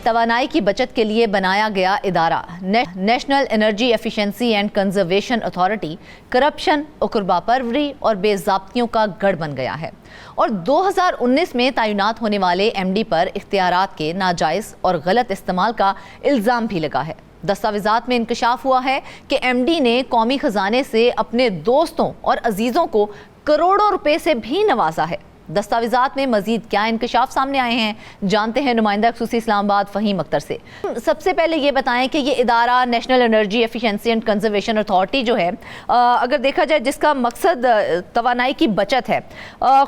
तवानाई की बचत के लिए बनाया गया इदारा national energy efficiency and conservation authority corruption, उकरबा परवरी और बेज़ाब्तियों का गढ़ बन गया है और 2019 में तैनात होने वाले एमडी पर इख्तियारात के नाजायज़ और गलत इस्तेमाल का इल्ज़ाम भी लगा है। दस्तावेज़ात में इंकशाफ हुआ है कि एमडी ने कौमी खजाने से अपने दोस्तों और अजीज़ों को करोड़ों रुपए से भी नवाजा है। दस्तावेज़ात में मजीद क्या इंकशाफ सामने आए हैं, जानते हैं नुमाइंदा खसूसी इस्लामाबाद फ़हीम अख्तर से। सबसे पहले ये बताएं कि ये इदारा national energy efficiency and conservation authority जो है, अगर देखा जाए जिसका मकसद तवानाई की बचत है,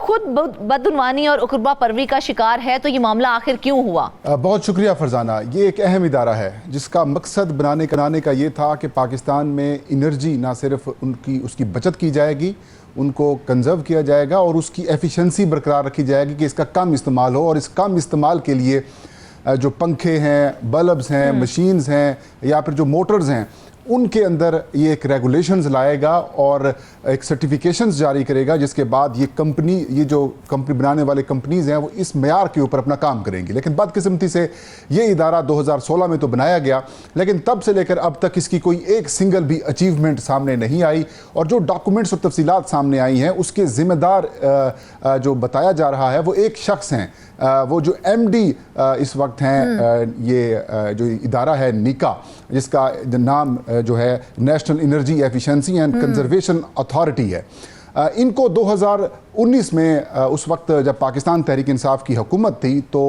खुद बदउनवानी और उकरबा परवरी का शिकार है, तो ये मामला आखिर क्यों हुआ? बहुत शुक्रिया फरजाना। ये एक अहम इदारा है जिसका मकसद बनाने का ये था कि पाकिस्तान में एनर्जी ना सिर्फ उसकी बचत की जाएगी, उनको कंजर्व किया जाएगा और उसकी एफिशिएंसी बरकरार रखी जाएगी कि इसका कम इस्तेमाल हो। और इस कम इस्तेमाल के लिए जो पंखे हैं, बल्ब्स हैं, मशीन्स हैं या फिर जो मोटर्स हैं, उनके अंदर ये एक रेगुलेशंस लाएगा और एक सर्टिफिकेशंस जारी करेगा, जिसके बाद ये जो कंपनी बनाने वाले कंपनीज़ हैं वो इस मेयार के ऊपर अपना काम करेंगी। लेकिन बदकिस्मती से ये इदारा 2016 में तो बनाया गया, लेकिन तब से लेकर अब तक इसकी कोई एक सिंगल भी अचीवमेंट सामने नहीं आई और जो डॉक्यूमेंट्स और तफसीलात सामने आई हैं उसके ज़िम्मेदार जो बताया जा रहा है वो एक शख्स हैं, वो जो एमडी इस वक्त हैं, ये जो इदारा है नीका, जिसका नाम जो है national energy efficiency and conservation authority है। इनको 2019 में उस वक्त जब पाकिस्तान तहरीक इंसाफ की हुकूमत थी तो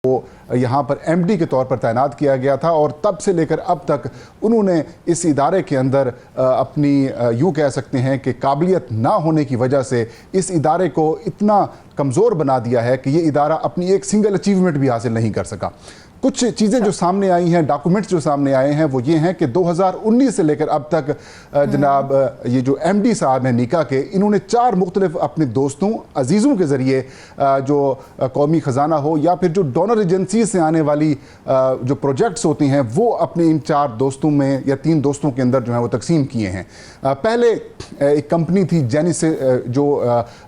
वो यहाँ पर एमडी के तौर पर तैनात किया गया था और तब से लेकर अब तक उन्होंने इस इदारे के अंदर अपनी यूँ कह सकते हैं कि काबिलियत ना होने की वजह से इस इदारे को इतना कमज़ोर बना दिया है कि ये इदारा अपनी एक सिंगल अचीवमेंट भी हासिल नहीं कर सका। कुछ चीज़ें जो सामने आई हैं, डॉक्यूमेंट्स जो सामने आए हैं, वो ये हैं कि 2019 से लेकर अब तक जनाब ये जो एमडी साहब हैं नीका के, इन्होंने 4 मुख्तलिफ अपने दोस्तों, अजीज़ों के ज़रिए जो कौमी ख़जाना हो या फिर जो डोनर एजेंसी से आने वाली जो प्रोजेक्ट्स होती हैं वो अपने इन 4 दोस्तों में या 3 दोस्तों के अंदर जो है वो तकसीम किए हैं। पहले एक कंपनी थी जेनिसिस, जो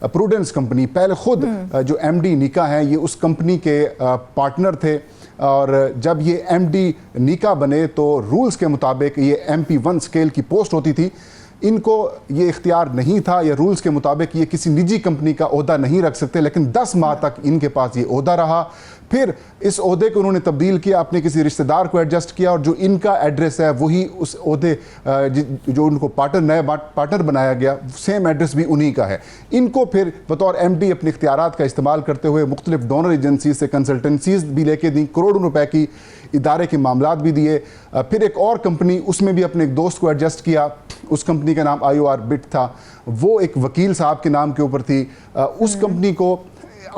प्रूडेंस कंपनी, पहले ख़ुद जो एमडी नीका हैं ये उस कंपनी के पार्टनर थे और जब ये एमडी नीका बने तो रूल्स के मुताबिक ये MP1 स्केल की पोस्ट होती थी। इनको ये इख्तियार नहीं था, या रूल्स के मुताबिक ये किसी निजी कंपनी का ओहदा नहीं रख सकते, लेकिन 10 माह तक इनके पास ये ओहदा रहा। फिर इस ओहदे को उन्होंने तब्दील किया, अपने किसी रिश्तेदार को एडजस्ट किया और जो इनका एड्रेस है वही उस ओहदे जो उनको नया पार्टनर बनाया गया, सेम एड्रेस भी उन्हीं का है। इनको फिर बतौर एमडी अपने इख्तियारात का इस्तेमाल करते हुए मुख्तलिफ डोनर एजेंसी से कंसल्टेंसीज भी लेके दी, करोड़ों रुपए की इदारे के मामलात भी दिए। फिर एक और कंपनी, उसमें भी अपने एक दोस्त को एडजस्ट किया, उस कंपनी का नाम IOR बिट था, वो एक वकील साहब के नाम के ऊपर थी। उस कंपनी को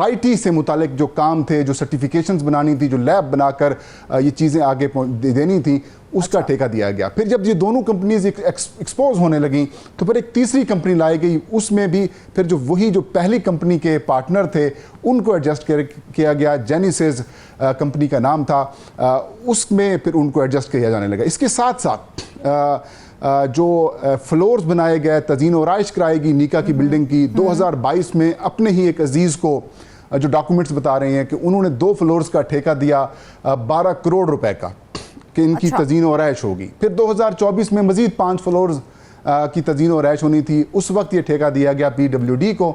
IT से मुतालिक जो काम थे, जो सर्टिफिकेशंस बनानी थी, जो लैब बनाकर ये चीज़ें आगे देनी थी, उसका ठेका दिया गया। फिर जब ये दोनों कंपनीज एक्सपोज होने लगी तो फिर एक तीसरी कंपनी लाई गई, उसमें भी फिर जो पहली कंपनी के पार्टनर थे उनको एडजस्ट किया गया, जेनिसिस कंपनी का नाम था, उसमें फिर उनको एडजस्ट किया जाने लगा। इसके साथ साथ जो फ्लोर्स बनाए गए, तज़ीन और आइश कराएगी नीका की बिल्डिंग की, 2022 में अपने ही एक अजीज़ को जो डॉक्यूमेंट्स बता रहे हैं कि उन्होंने 2 फ्लोर्स का ठेका दिया 12 करोड़ रुपए का कि इनकी तज़ीन और आइश होगी। फिर 2024 में मज़ीद 5 फ्लोर्स की तज़ीन और आइश होनी थी, उस वक्त ये ठेका दिया गया PWD को।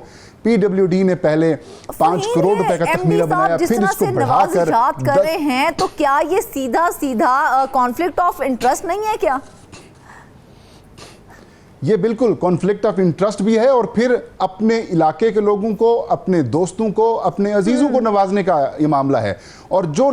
PWD ने पहले 5 करोड़ रुपए का तखमीना बनाया, फिर इसको बढ़ाकर कर रहे हैं, तो क्या ये सीधा कॉन्फ्लिक्ट ऑफ इंटरेस्ट नहीं है क्या? ये बिल्कुल कॉन्फ्लिक्ट ऑफ इंटरेस्ट भी है और फिर अपने इलाके के लोगों को, अपने दोस्तों को, अपने अजीज़ों को नवाजने का ये मामला है। और जो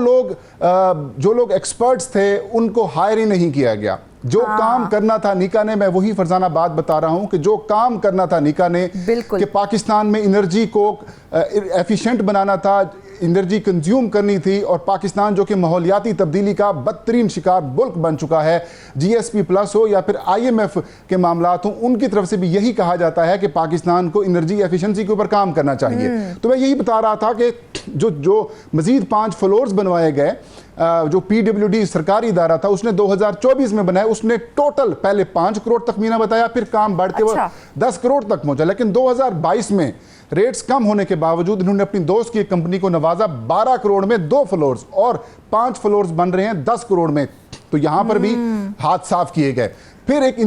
लोग एक्सपर्ट्स थे उनको हायर ही नहीं किया गया। जो काम करना था नीका ने, मैं वही फरजाना बात बता रहा हूं कि जो काम करना था नीका ने कि पाकिस्तान में एनर्जी को एफिशिएंट बनाना था, एनर्जी कंज्यूम करनी थी, और पाकिस्तान जो कि माहौलियाती तब्दीली का बदतरीन शिकार मुल्क बन चुका है, GSP प्लस हो या फिर IMF के मामलात हों, उनकी तरफ से भी यही कहा जाता है कि पाकिस्तान को एनर्जी एफिशिएंसी के ऊपर काम करना चाहिए। तो मैं यही बता रहा था कि जो मजीद 5 फ्लोर्स बनवाए गए, जो PWD सरकारी इदारा था उसने 2024 में बनाया, उसने टोटल पहले 5 करोड़ तखमीना बताया, फिर काम बढ़ते हुए 10 करोड़ तक पहुंचा। लेकिन 2022 में रेट्स कम होने के बावजूद इन्होंने अपनी दोस्त की कंपनी को नवाजा 12 करोड़ में 2 फ्लोर्स, और 5 फ्लोर्स बन रहे हैं 10 करोड़ में। तो यहां पर भी हाथ साफ किए गए। फिर एक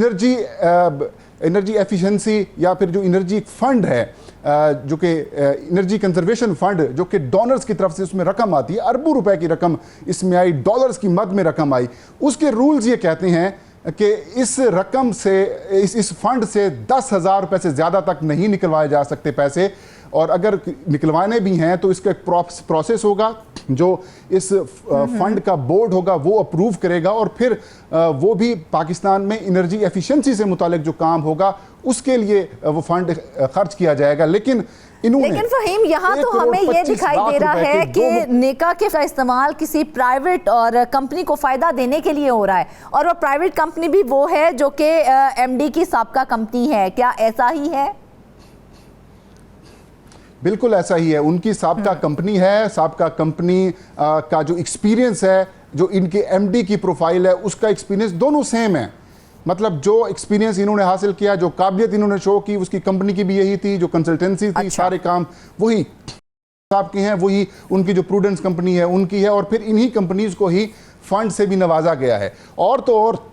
एनर्जी एफिशिएंसी या फिर जो एनर्जी फंड है, जो कि एनर्जी कंजर्वेशन फंड, जो कि डोनर्स की तरफ से उसमें रकम आती है, अरबों रुपए की रकम इसमें आई, डॉलर्स की मद में रकम आई। उसके रूल्स ये कहते हैं कि इस रकम से, इस फंड से 10,000 रुपए से ज़्यादा तक नहीं निकलवाए जा सकते पैसे, और अगर निकलवाने भी हैं तो इसका एक प्रोसेस होगा जो इस फंड का बोर्ड होगा वो अप्रूव करेगा, और फिर वो भी पाकिस्तान में एनर्जी एफिशिएंसी से मुतालिक जो काम होगा उसके लिए वो फंड खर्च किया जाएगा। लेकिन फहीम, यहाँ तो हमें ये दिखाई दे रहा है कि नेका के इस्तेमाल किसी प्राइवेट और कंपनी को फायदा देने के लिए हो रहा है, और वो प्राइवेट कंपनी भी वो है जो कि MD की साबका कंपनी है। क्या ऐसा ही है? बिल्कुल ऐसा ही है। उनकी साबका कंपनी है, साबका कंपनी का जो एक्सपीरियंस है, जो इनके MD की प्रोफाइल है, उसका एक्सपीरियंस दोनों सेम है। मतलब जो एक्सपीरियंस इन्होंने हासिल किया, जो काबिलियत इन्होंने शो की, उसकी कंपनी की भी यही थी, जो कंसल्टेंसी थी, सारे काम वही साहब की हैं, वही उनकी जो प्रूडेंस कंपनी है उनकी है, और फिर इन्हीं कंपनीज को ही फंड से भी नवाजा गया है। और तो और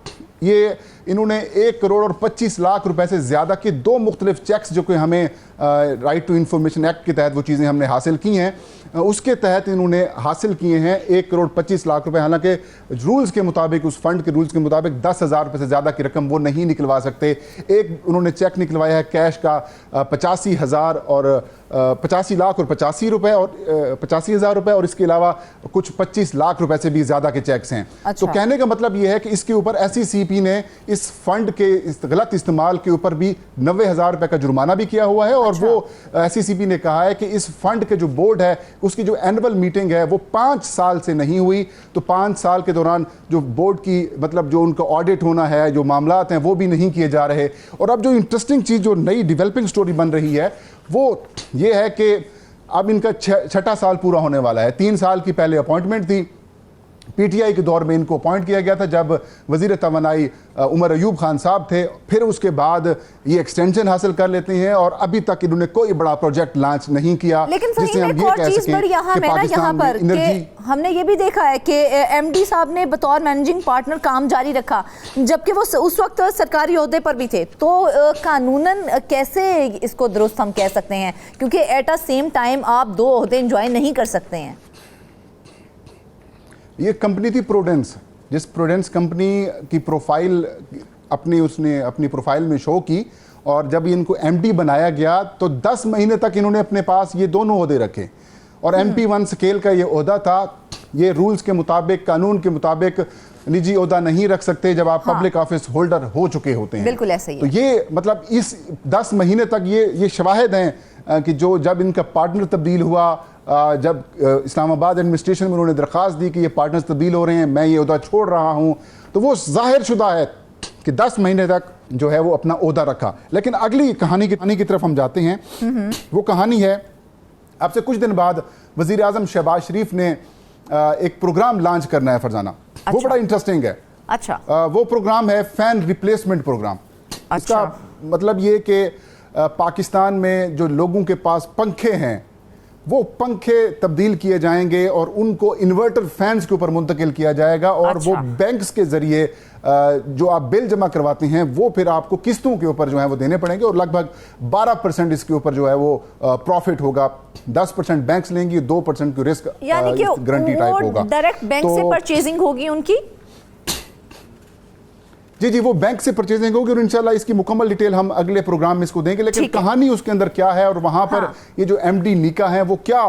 ये इन्होंने 1 करोड़ और 25 लाख रुपए से ज़्यादा के 2 मुख्तलिफ चेक्स, जो कि हमें राइट टू इंफॉर्मेशन एक्ट के तहत वो चीज़ें हमने हासिल की हैं, उसके तहत इन्होंने हासिल किए हैं 1 करोड़ 25 लाख रुपए। हालांकि रूल्स के मुताबिक, उस फंड के रूल्स के मुताबिक 10,000 रुपये से ज़्यादा की रकम वो नहीं निकलवा सकते। एक उन्होंने चेक निकलवाया है कैश का 85,000 और 85 लाख और 85 रुपए और 85,000 रुपए, और इसके अलावा कुछ 25 लाख रुपए से भी ज़्यादा के चेक्स हैं। तो कहने का मतलब ये है कि इसके ऊपर SECP ने इस फंड के गलत इस्तेमाल के ऊपर भी 90,000 रुपए का जुर्माना भी किया हुआ है, और वो SECP ने कहा है कि इस फंड के जो बोर्ड है उसकी जो एनुअल मीटिंग है वो 5 साल से नहीं हुई। तो 5 साल के दौरान जो बोर्ड की, मतलब जो उनका ऑडिट होना है, जो मामलात हैं, वो भी नहीं किए जा रहे। और अब जो इंटरेस्टिंग चीज़, जो नई डेवलपिंग स्टोरी बन रही है, वो ये है कि अब इनका 6ठा साल पूरा होने वाला है। 3 साल की पहले अपॉइंटमेंट थी, PTI के दौर में इनको अपॉइंट किया गया था जब वजीर तवानाई उमर अयूब खान साहब थे। फिर उसके बाद ये एक्सटेंशन हासिल कर लेते हैं, और अभी तक इन्होंने कोई बड़ा प्रोजेक्ट लॉन्च नहीं किया। लेकिन जिससे हम ये कह सकें कि पाकिस्तान पर एनर्जी, हमने ये भी देखा है कि MD साहब ने बतौर मैनेजिंग पार्टनर काम जारी रखा, जबकि वो उस वक्त सरकारी ओहदे पर भी थे। तो कानूनन कैसे इसको दुरुस्त हम कह सकते हैं, क्योंकि एट अ सेम टाइम आप 2 ओहदे एंजॉय नहीं कर सकते हैं। ये कंपनी थी प्रूडेंस, जिस प्रूडेंस कंपनी की प्रोफाइल उसने अपनी प्रोफाइल में शो की, और जब इनको MD बनाया गया तो 10 महीने तक इन्होंने अपने पास ये दोनों ओहदे रखे, और MP1 स्केल का ये ओहदा था। ये रूल्स के मुताबिक, कानून के मुताबिक निजी ओहदा नहीं रख सकते जब आप पब्लिक ऑफिस होल्डर हो चुके होते हैं। बिल्कुल ऐसे ही। तो ये मतलब इस 10 महीने तक ये शवाहिद हैं कि जो जब इनका पार्टनर तब्दील हुआ, जब इस्लामाबाद एडमिनिस्ट्रेशन में उन्होंने दरख्वास्त दी कि ये पार्टनर्स तब्दील हो रहे हैं, मैं ये ओहदा छोड़ रहा हूं, तो वो जाहिर शुदा है कि 10 महीने तक जो है वो अपना ओहदा रखा। लेकिन अगली कहानी की तरफ हम जाते हैं। वो कहानी है, अब से कुछ दिन बाद वजीर आजम शहबाज शरीफ ने एक प्रोग्राम लॉन्च करना है फरजाना। अच्छा। वो बड़ा इंटरेस्टिंग है। अच्छा। वो प्रोग्राम है फैन रिप्लेसमेंट प्रोग्राम। अच्छा। इसका मतलब ये कि पाकिस्तान में जो लोगों के पास पंखे हैं वो पंखे तब्दील किए जाएंगे और उनको इन्वर्टर फैंस के ऊपर मुंतकिल किया जाएगा, और अच्छा। वो बैंक्स के जरिए जो आप बिल जमा करवाते हैं वो फिर आपको किस्तों के ऊपर जो है वो देने पड़ेंगे, और लगभग 12% इसके ऊपर जो है वो प्रॉफिट होगा। 10% बैंक्स लेंगी, 2% की रिस्क गारंटी टाइप होगा। डायरेक्ट बैंक से परचेजिंग होगी उनकी। जी, वो बैंक से परचेजिंग होगी, और इंशाल्लाह इसकी मुकम्मल डिटेल हम अगले प्रोग्राम में इसको देंगे। लेकिन कहानी उसके अंदर क्या है, और वहां पर ये जो MD नीका है वो क्या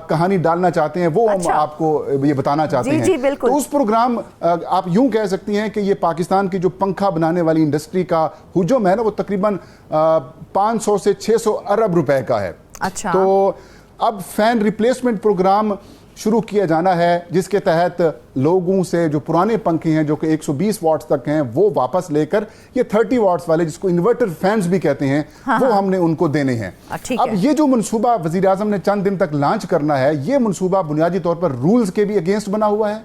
कहानी डालना चाहते हैं, वो हम आपको ये बताना चाहते हैं। जी, बिल्कुल। तो उस प्रोग्राम, आप यूं कह सकती हैं कि ये पाकिस्तान की जो पंखा बनाने वाली इंडस्ट्री का हुजूम है ना, वो तकरीबन 500 से 600 अरब रुपए का है। अच्छा। तो अब फैन रिप्लेसमेंट प्रोग्राम शुरू किया जाना है, जिसके तहत लोगों से जो पुराने पंखे हैं जो कि 120 वाट्स तक हैं वो वापस लेकर ये 30 वाट्स वाले, जिसको इन्वर्टर फैंस भी कहते हैं, वो हमने उनको देने हैं। अब ये जो मनसूबा वजीर आजम ने चंद दिन तक लॉन्च करना है, ये मनसूबा बुनियादी तौर पर रूल्स के भी अगेंस्ट बना हुआ है,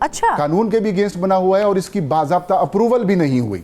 अच्छा, कानून के भी अगेंस्ट बना हुआ है, और इसकी बाज़ाब्ता अप्रूवल भी नहीं हुई।